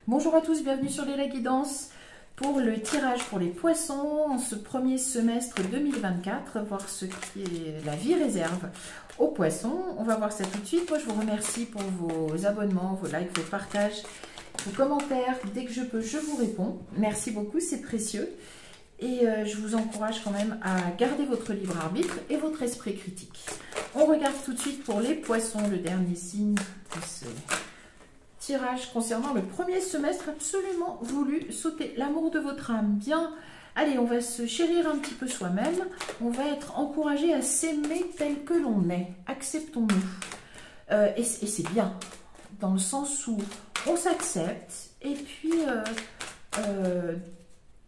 Bonjour à tous, bienvenue sur les Guidance pour le tirage pour les poissons en ce premier semestre 2024, voir ce qui est la vie réserve aux poissons. On va voir ça tout de suite. Moi, je vous remercie pour vos abonnements, vos likes, vos partages, vos commentaires. Dès que je peux, je vous réponds. Merci beaucoup, c'est précieux. Et je vous encourage quand même à garder votre libre arbitre et votre esprit critique. On regarde tout de suite pour les poissons, le dernier signe de ce tirage concernant le premier semestre absolument voulu sauter l'amour de votre âme. Bien, allez, on va se chérir un petit peu soi-même. On va être encouragé à s'aimer tel que l'on est. Acceptons-nous. Et c'est bien, dans le sens où on s'accepte et puis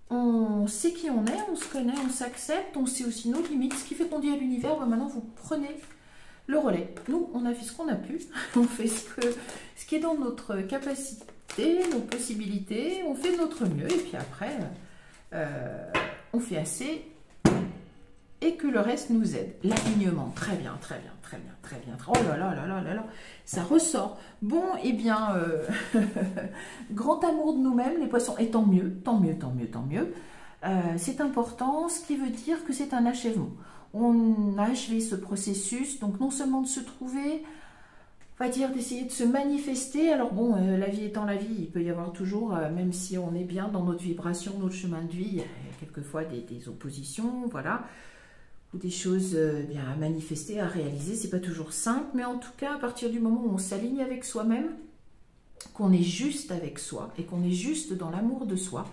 on sait qui on est, on se connaît, on s'accepte, on sait aussi nos limites. Ce qui fait qu'on dit à l'univers, bah maintenant vous prenez le relais. Nous, on a fait ce qu'on a pu, on fait ce qui est dans notre capacité, nos possibilités, on fait de notre mieux et puis après, on fait assez et que le reste nous aide. L'alignement, très bien, très bien, très bien, très bien. Oh là là là là là là, ça ressort. Bon, eh bien, grand amour de nous-mêmes, les poissons, et tant mieux, tant mieux, tant mieux, tant mieux. C'est important, ce qui veut dire que c'est un achèvement. On a achevé ce processus, donc non seulement de se trouver, on va dire d'essayer de se manifester. Alors bon, la vie étant la vie, il peut y avoir toujours, même si on est bien dans notre vibration, notre chemin de vie, il y a quelquefois des oppositions, voilà, ou des choses bien à manifester, à réaliser. C'est pas toujours simple, mais en tout cas, à partir du moment où on s'aligne avec soi-même, qu'on est juste avec soi et qu'on est juste dans l'amour de soi,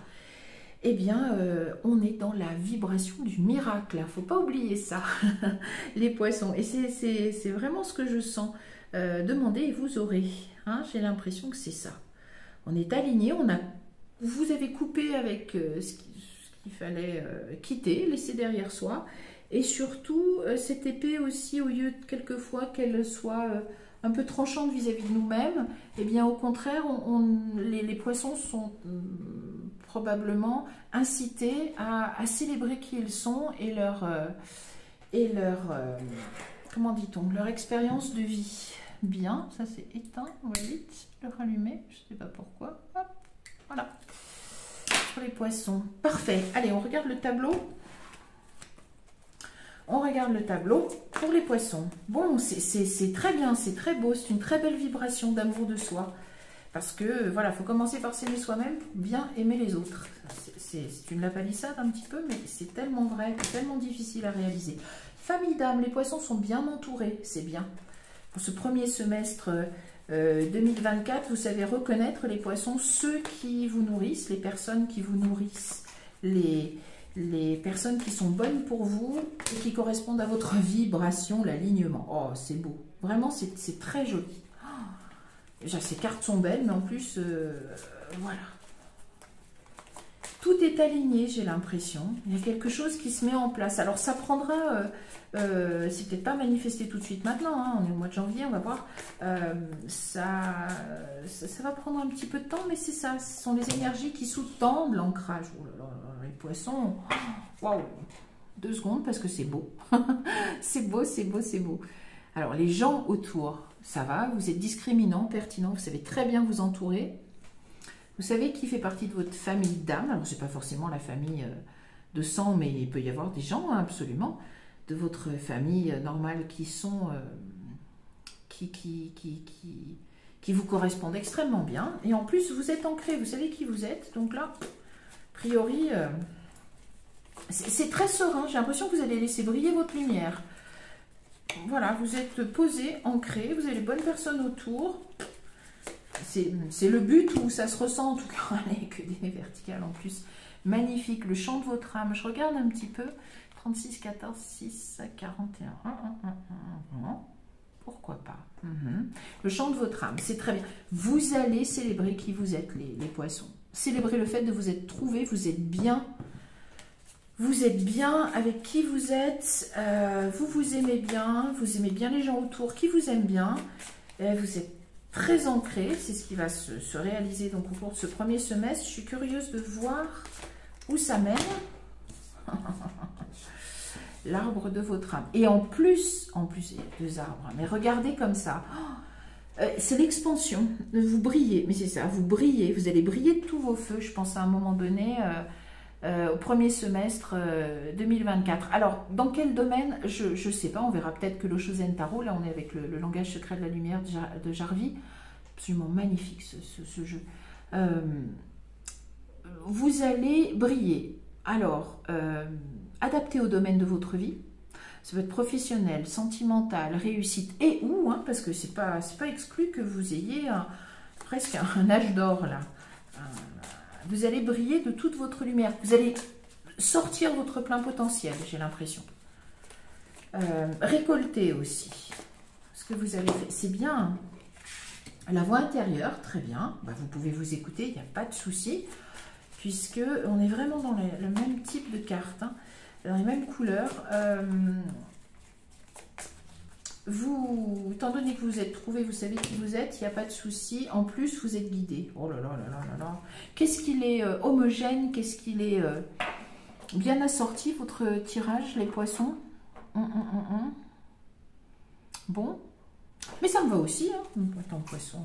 eh bien, on est dans la vibration du miracle. Il ne faut pas oublier ça, les poissons. Et c'est vraiment ce que je sens. Demandez et vous aurez. Hein, j'ai l'impression que c'est ça. On est aligné. Vous avez coupé avec ce qu'il fallait quitter, laisser derrière soi. Et surtout, cette épée aussi, au lieu de quelquefois qu'elle soit un peu tranchante vis-à-vis de nous-mêmes, eh bien, au contraire, les poissons sont probablement incités à célébrer qui ils sont et leur comment dit-on, leur expérience de vie. Bien, ça c'est éteint, on va vite le rallumer, je ne sais pas pourquoi. Hop, voilà, pour les poissons. Parfait, allez, on regarde le tableau. On regarde le tableau pour les poissons. Bon, c'est très bien, c'est très beau, c'est une très belle vibration d'amour de soi. Parce que, voilà, il faut commencer par s'aimer soi-même pour bien aimer les autres. C'est une lapalissade un petit peu, mais c'est tellement vrai, tellement difficile à réaliser. Famille d'âme, les poissons sont bien entourés, c'est bien. Pour ce premier semestre 2024, vous savez reconnaître les poissons, ceux qui vous nourrissent, les personnes qui vous nourrissent, les personnes qui sont bonnes pour vous et qui correspondent à votre vibration, l'alignement. Oh, c'est beau. Vraiment, c'est très joli. Déjà, ces cartes sont belles, mais en plus, voilà. Tout est aligné, j'ai l'impression. Il y a quelque chose qui se met en place. Alors, ça prendra... c'est peut-être pas manifesté tout de suite maintenant. Hein, on est au mois de janvier, on va voir. Ça va prendre un petit peu de temps, mais c'est ça. Ce sont les énergies qui sous-tendent l'ancrage. Oh là là, les poissons... Waouh! 2 secondes, parce que c'est beau. C'est beau, c'est beau, c'est beau. Alors, les gens autour... Ça va, vous êtes discriminant, pertinent, vous savez très bien vous entourer. Vous savez qui fait partie de votre famille d'âme. Alors, ce n'est pas forcément la famille de sang, mais il peut y avoir des gens, hein, absolument, de votre famille normale qui sont... qui vous correspondent extrêmement bien. Et en plus, vous êtes ancré, vous savez qui vous êtes. Donc là, a priori, c'est très serein. J'ai l'impression que vous allez laisser briller votre lumière. Voilà, vous êtes posé, ancré, vous avez les bonnes personnes autour. C'est le but où ça se ressent, en tout cas, avec des verticales en plus. Magnifique, le chant de votre âme. Je regarde un petit peu. 36, 14, 6, 41. Pourquoi pas. Le chant de votre âme, c'est très bien. Vous allez célébrer qui vous êtes, les poissons. Célébrer le fait de vous être trouvé, vous êtes bien. Vous êtes bien avec qui vous êtes, vous vous aimez bien les gens autour qui vous aiment bien, vous êtes très ancré, c'est ce qui va se réaliser donc au cours de ce premier semestre. Je suis curieuse de voir où ça mène. L'arbre de votre âme. Et en plus, il y a 2 arbres, mais regardez comme ça. C'est l'expansion. Vous brillez, mais c'est ça, vous brillez. Vous allez briller de tous vos feux, je pense, à un moment donné, au premier semestre 2024. Alors, dans quel domaine? Je ne sais pas, on verra peut-être que le Shosen Taro, là on est avec le langage secret de la lumière de Jarvi. Absolument magnifique ce jeu. Vous allez briller. Alors, adapté au domaine de votre vie. Ça peut être professionnel, sentimental, réussite et ou, hein, parce que c'est pas exclu que vous ayez presque un âge d'or là. Vous allez briller de toute votre lumière. Vous allez sortir votre plein potentiel, j'ai l'impression. Récolter aussi. Ce que vous avez fait, c'est bien. La voix intérieure, très bien. Bah, vous pouvez vous écouter, il n'y a pas de souci. Puisque on est vraiment dans le même type de carte. Hein. Dans les mêmes couleurs. Vous, étant donné que vous êtes trouvé, vous savez qui vous êtes, il n'y a pas de souci. En plus, vous êtes guidé. Oh là là là là là là. Qu'est-ce qu'il est homogène, qu'est-ce qu'il est bien assorti, votre tirage, les poissons. Bon. Mais ça me va aussi, hein. Attends, poisson,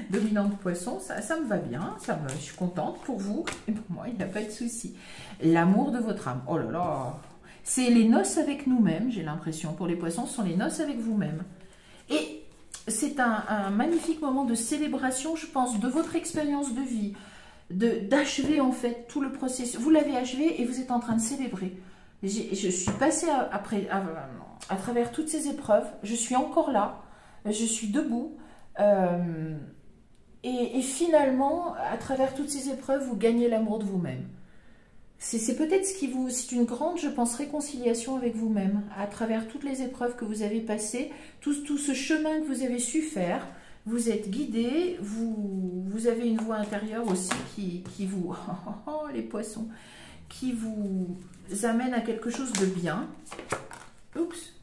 dominante poisson, ça me va bien, je suis contente pour vous, et pour moi, il n'y a pas de souci. L'amour de votre âme, oh là là, c'est les noces avec nous-mêmes, j'ai l'impression, pour les poissons, ce sont les noces avec vous-même. Et c'est un magnifique moment de célébration, je pense, de votre expérience de vie, d'achever en fait tout le processus. Vous l'avez achevé et vous êtes en train de célébrer. Je suis passée à travers toutes ces épreuves, je suis encore là. Je suis debout et finalement, à travers toutes ces épreuves, vous gagnez l'amour de vous-même. C'est peut-être ce qui vous... C'est une grande, je pense, réconciliation avec vous-même. À travers toutes les épreuves que vous avez passées, tout ce chemin que vous avez su faire, vous êtes guidé, vous avez une voix intérieure aussi qui vous... Oh, les poissons! Qui vous amène à quelque chose de bien. Oups!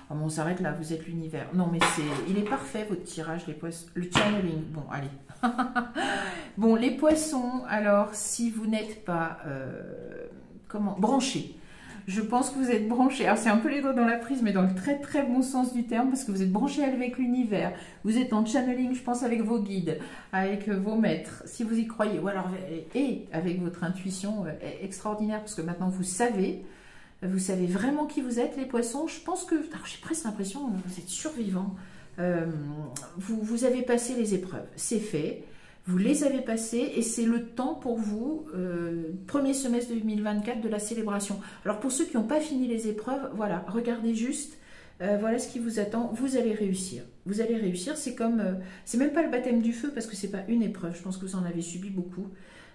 Oh, bon, on s'arrête là, vous êtes l'univers. Non, mais il est parfait, votre tirage, les poissons. Le channeling, bon, allez. Bon, les poissons, alors, si vous n'êtes pas, branchés, je pense que vous êtes branchés. Alors, c'est un peu les doigts dans la prise, mais dans le très, très bon sens du terme, parce que vous êtes branchés avec l'univers. Vous êtes en channeling, je pense, avec vos guides, avec vos maîtres, si vous y croyez. Ou alors, et avec votre intuition extraordinaire, parce que maintenant, vous savez vraiment qui vous êtes, les poissons. Je pense que, j'ai presque l'impression que vous êtes survivants. Vous avez passé les épreuves, c'est fait. Vous les avez passées et c'est le temps pour vous, premier semestre 2024, de la célébration. Alors pour ceux qui n'ont pas fini les épreuves, voilà, regardez juste, voilà ce qui vous attend. Vous allez réussir. Vous allez réussir, c'est comme, c'est même pas le baptême du feu parce que c'est pas une épreuve. Je pense que vous en avez subi beaucoup.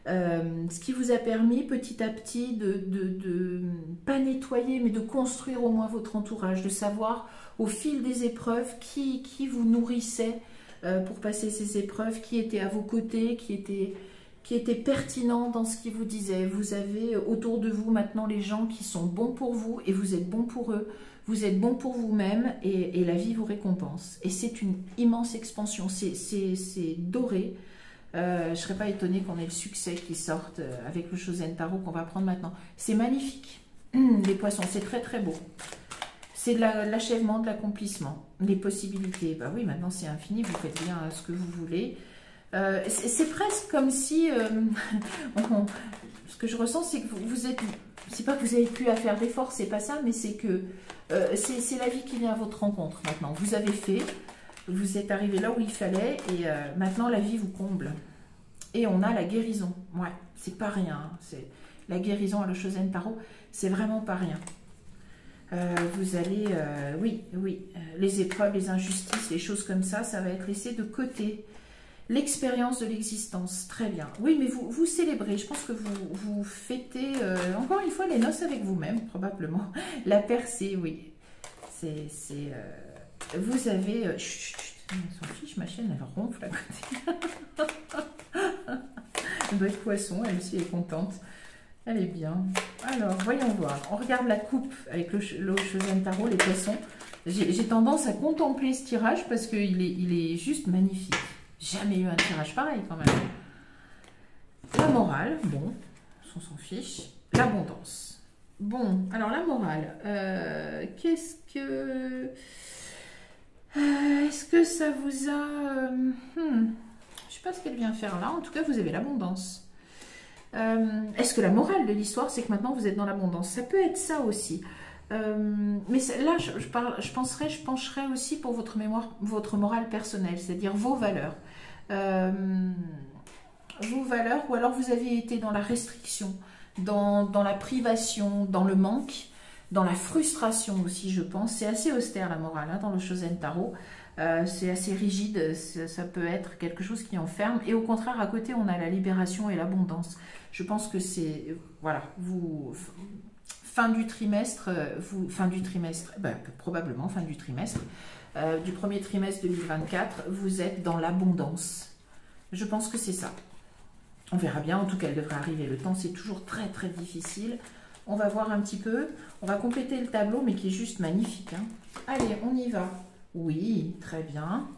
Ce qui vous a permis petit à petit de pas nettoyer, mais de construire au moins votre entourage, de savoir au fil des épreuves qui vous nourrissait pour passer ces épreuves, qui était à vos côtés, qui était pertinent dans ce qu'il vous disait. Vous avez autour de vous maintenant les gens qui sont bons pour vous et vous êtes bons pour eux. Vous êtes bon pour vous-même et la vie vous récompense. Et c'est une immense expansion, c'est doré. Je ne serais pas étonnée qu'on ait le succès qui sorte avec le Shosen Taro qu'on va prendre maintenant. C'est magnifique, les poissons, c'est très très beau. C'est de l'achèvement, de l'accomplissement, les possibilités. Bah oui, maintenant c'est infini, vous faites bien ce que vous voulez. C'est presque comme si... ce que je ressens, c'est que vous êtes... C'est pas que vous avez plus à faire d'efforts, c'est pas ça, mais c'est que c'est la vie qui vient à votre rencontre maintenant. Vous avez fait... Vous êtes arrivé là où il fallait et maintenant la vie vous comble. Et on a la guérison. Ouais, c'est pas rien. Hein. C'est la guérison à le Shosen Taro, c'est vraiment pas rien. Vous allez, oui, les épreuves, les injustices, les choses comme ça, ça va être laissé de côté. L'expérience de l'existence, très bien. Oui, mais vous célébrez, je pense que vous fêtez, encore une fois, les noces avec vous-même, probablement. La percée, oui. Vous avez... chut, on s'en fiche, ma chaîne, elle ronfle à côté. Elle doit être poisson, elle aussi est contente. Elle est bien. Alors, voyons voir. On regarde la coupe avec le Shosen Taro, les poissons. J'ai tendance à contempler ce tirage parce qu'il est juste magnifique. Jamais eu un tirage pareil quand même. La morale, bon, on s'en fiche. L'abondance. Bon, alors la morale. Qu'est-ce que... Est-ce que ça vous a... je ne sais pas ce qu'elle vient faire là. En tout cas, vous avez l'abondance. Est-ce que la morale de l'histoire, c'est que maintenant, vous êtes dans l'abondance? Ça peut être ça aussi. Mais là, je pencherais aussi pour votre mémoire, votre morale personnelle, c'est-à-dire vos valeurs. Vos valeurs, ou alors vous avez été dans la restriction, dans la privation, dans le manque, dans la frustration aussi, je pense. C'est assez austère la morale hein, dans le Shosen Tarot. C'est assez rigide, ça peut être quelque chose qui enferme. Et au contraire, à côté, on a la libération et l'abondance. Je pense que c'est, voilà, fin du trimestre, probablement fin du trimestre, du premier trimestre 2024, vous êtes dans l'abondance. Je pense que c'est ça. On verra bien, en tout cas, elle devrait arriver. Le temps, c'est toujours très, très difficile. On va voir un petit peu. On va compléter le tableau, mais qui est juste magnifique. Hein. Allez, on y va. Oui, très bien.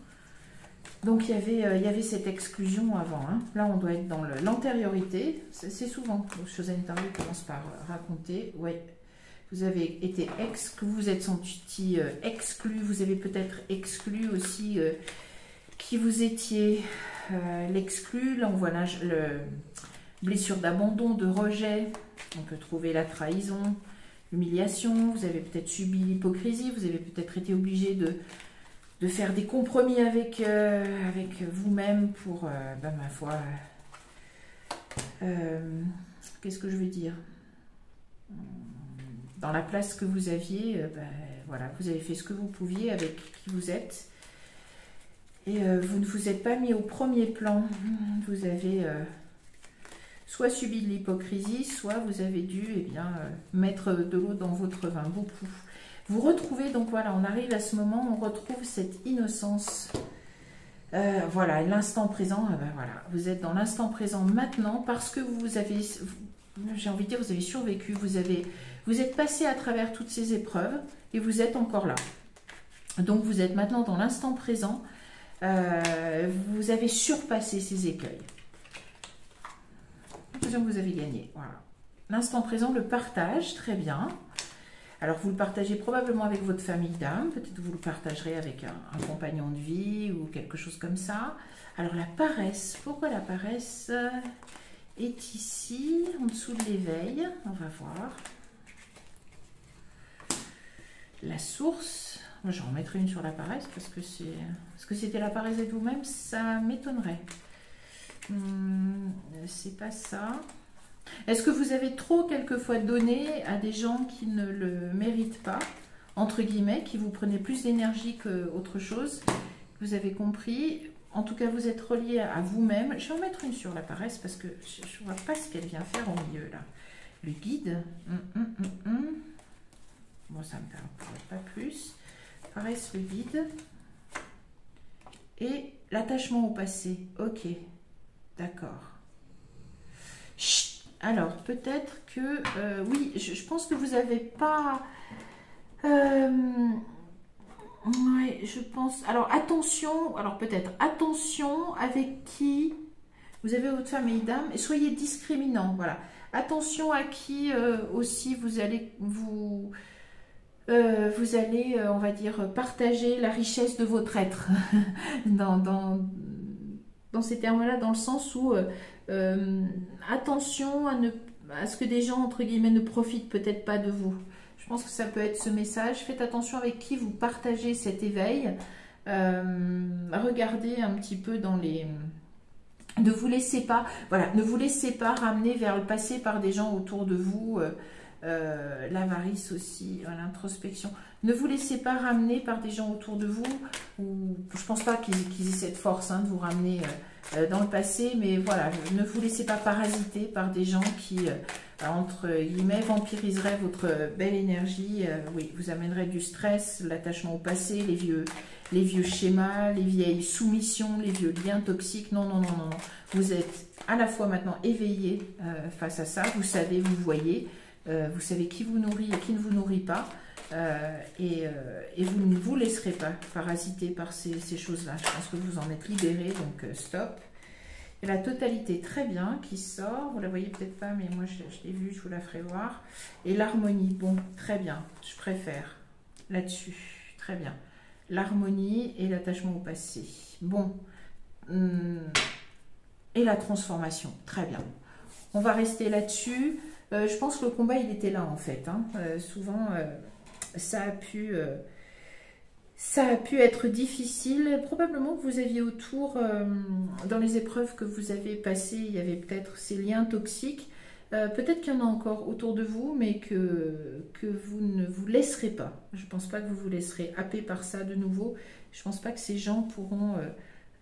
Donc, il y avait cette exclusion avant. Hein. Là, on doit être dans l'antériorité. C'est souvent, Shosen Tarot commence par raconter. Oui, vous avez été exclu, vous êtes senti exclu. Vous avez peut-être exclu aussi qui vous étiez l'exclu. Là, on voit le blessure d'abandon, de rejet. On peut trouver la trahison, l'humiliation. Vous avez peut-être subi l'hypocrisie. Vous avez peut-être été obligé de faire des compromis avec vous-même pour, ma foi, qu'est-ce que je veux dire? Dans la place que vous aviez, voilà, vous avez fait ce que vous pouviez avec qui vous êtes. Et vous ne vous êtes pas mis au premier plan. Vous avez soit subi de l'hypocrisie, soit vous avez dû mettre de l'eau dans votre vin, beaucoup. Vous retrouvez, donc voilà, on arrive à ce moment, on retrouve cette innocence. Voilà, l'instant présent, voilà, vous êtes dans l'instant présent maintenant parce que vous avez, j'ai envie de dire, vous avez survécu, vous êtes passé à travers toutes ces épreuves et vous êtes encore là. Donc vous êtes maintenant dans l'instant présent, vous avez surpassé ces écueils. J'ai l'impression que vous avez gagné, voilà. L'instant présent, le partage, très bien. Alors, vous le partagez probablement avec votre famille d'âme. Peut-être que vous le partagerez avec un compagnon de vie ou quelque chose comme ça. Alors, la paresse. Pourquoi la paresse est ici, en dessous de l'éveil? On va voir. La source. Moi, j'en remettrai une sur la paresse parce que c'était la paresse de vous-même, ça m'étonnerait. C'est pas ça. Est-ce que vous avez trop quelquefois donné à des gens qui ne le méritent pas, entre guillemets, qui vous prenaient plus d'énergie qu'autre chose? Vous avez compris. En tout cas, vous êtes relié à vous-même. Je vais en mettre une sur la paresse parce que je ne vois pas ce qu'elle vient faire au milieu là. Le guide. Bon, ça ne me parle pas plus. Paresse, le guide. Et l'attachement au passé. Ok. D'accord. Chut. Alors, peut-être que... oui, je pense que vous n'avez pas... oui, je pense... Alors, attention. Alors, peut-être attention avec qui vous avez votre famille d'âme. Et soyez discriminant. Voilà. Attention à qui aussi vous allez... Vous allez, on va dire, partager la richesse de votre être. dans ces termes-là, dans le sens où... attention à ce que des gens, entre guillemets, ne profitent peut-être pas de vous. Je pense que ça peut être ce message. Faites attention avec qui vous partagez cet éveil. Regardez un petit peu dans les... Ne vous laissez pas, voilà, ne vous laissez pas ramener vers le passé par des gens autour de vous. L'avarice aussi, l'introspection. Ne vous laissez pas ramener par des gens autour de vous. Ou, je pense pas qu'ils aient cette force de vous ramener dans le passé, mais voilà, ne vous laissez pas parasiter par des gens qui, entre guillemets, vampiriseraient votre belle énergie. Oui, vous amènerez du stress, l'attachement au passé, les vieux schémas, les vieilles soumissions, les vieux liens toxiques. Non, non, non, non, non. Vous êtes à la fois maintenant éveillé face à ça. Vous savez, vous voyez. Vous savez qui vous nourrit et qui ne vous nourrit pas. Et vous ne vous laisserez pas parasiter par ces choses-là. Je pense que vous en êtes libéré, donc stop. Et la totalité, très bien, qui sort. Vous la voyez peut-être pas, mais moi je l'ai vue, je vous la ferai voir. Et l'harmonie, bon, très bien, je préfère là-dessus, très bien. l'harmonie et l'attachement au passé. Bon. Et la transformation. Très bien. On va rester là-dessus. Je pense que le combat, il était là, en fait. Hein. Souvent, ça a pu être difficile. Probablement que vous aviez autour, dans les épreuves que vous avez passées, il y avait peut-être ces liens toxiques. Peut-être qu'il y en a encore autour de vous, mais que vous ne vous laisserez pas. Je ne pense pas que vous vous laisserez happer par ça de nouveau. Je ne pense pas que ces gens pourront,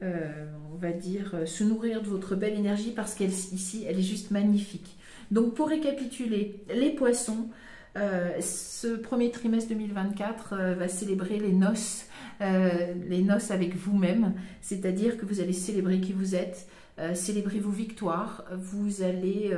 on va dire, se nourrir de votre belle énergie parce qu'elle, ici, elle est juste magnifique. Donc, pour récapituler, les poissons, ce premier trimestre 2024 va célébrer les noces avec vous-même, c'est-à-dire que vous allez célébrer qui vous êtes, célébrer vos victoires, vous allez...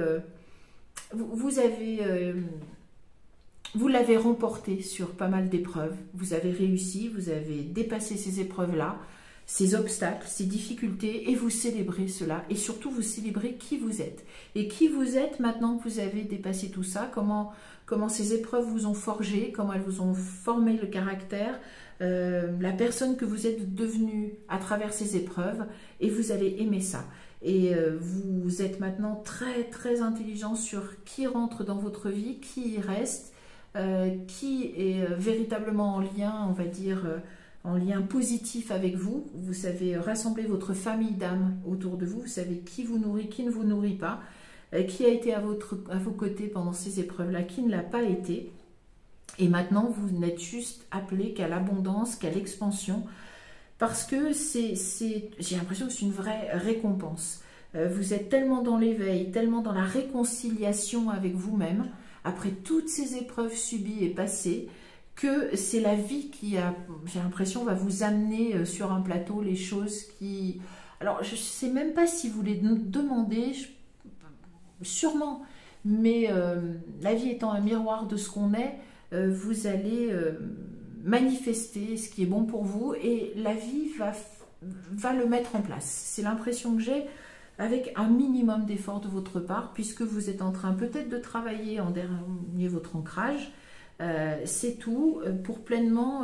vous l'avez remporté sur pas mal d'épreuves, vous avez réussi, vous avez dépassé ces épreuves-là, ces obstacles, ces difficultés, et vous célébrez cela, et surtout vous célébrez qui vous êtes. Et qui vous êtes maintenant que vous avez dépassé tout ça, comment ces épreuves vous ont forgé, comment elles vous ont formé le caractère, la personne que vous êtes devenue à travers ces épreuves, et vous allez aimer ça. Et vous êtes maintenant très très intelligent sur qui rentre dans votre vie, qui y reste, qui est véritablement en lien, on va dire, en lien positif avec vous. Vous savez rassembler votre famille d'âmes autour de vous, vous savez qui vous nourrit, qui ne vous nourrit pas, qui a été à vos côtés pendant ces épreuves-là, qui ne l'a pas été. Et maintenant, vous n'êtes juste appelé qu'à l'abondance, qu'à l'expansion, parce que j'ai l'impression que c'est une vraie récompense. Vous êtes tellement dans l'éveil, tellement dans la réconciliation avec vous-même, après toutes ces épreuves subies et passées, que c'est la vie qui, j'ai l'impression, va vous amener sur un plateau les choses qui... Alors, je ne sais même pas si vous les demandez, sûrement, mais la vie étant un miroir de ce qu'on est, vous allez... manifester ce qui est bon pour vous et la vie va le mettre en place. C'est l'impression que j'ai avec un minimum d'effort de votre part puisque vous êtes en train peut-être de travailler en dernier votre ancrage. C'est tout pour pleinement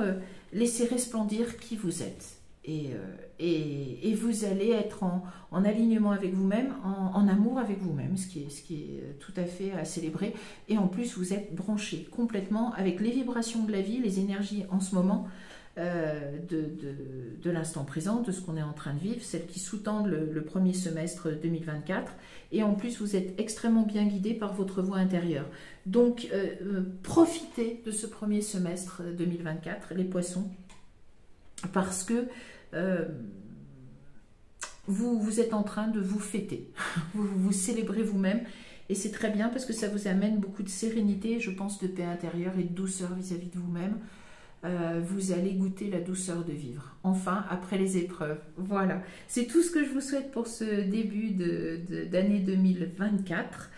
laisser resplendir qui vous êtes. Et vous allez être en alignement avec vous-même, en amour avec vous-même, ce qui est tout à fait à célébrer. Et en plus, vous êtes branché complètement avec les vibrations de la vie, les énergies en ce moment de l'instant présent, de ce qu'on est en train de vivre, celles qui sous-tendent le premier semestre 2024. Et en plus, vous êtes extrêmement bien guidé par votre voix intérieure. Donc, profitez de ce premier semestre 2024, les poissons, parce que vous êtes en train de vous fêter, vous célébrez vous-même et c'est très bien parce que ça vous amène beaucoup de sérénité, je pense, de paix intérieure et de douceur vis-à-vis de vous-même. Vous allez goûter la douceur de vivre, enfin, après les épreuves. Voilà, c'est tout ce que je vous souhaite pour ce début d'année 2024.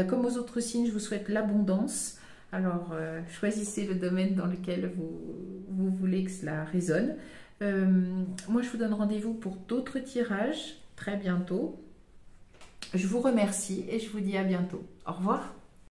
Comme aux autres signes, je vous souhaite l'abondance. Alors, choisissez le domaine dans lequel vous voulez que cela résonne. Moi, je vous donne rendez-vous pour d'autres tirages très bientôt. Je vous remercie et je vous dis à bientôt. Au revoir.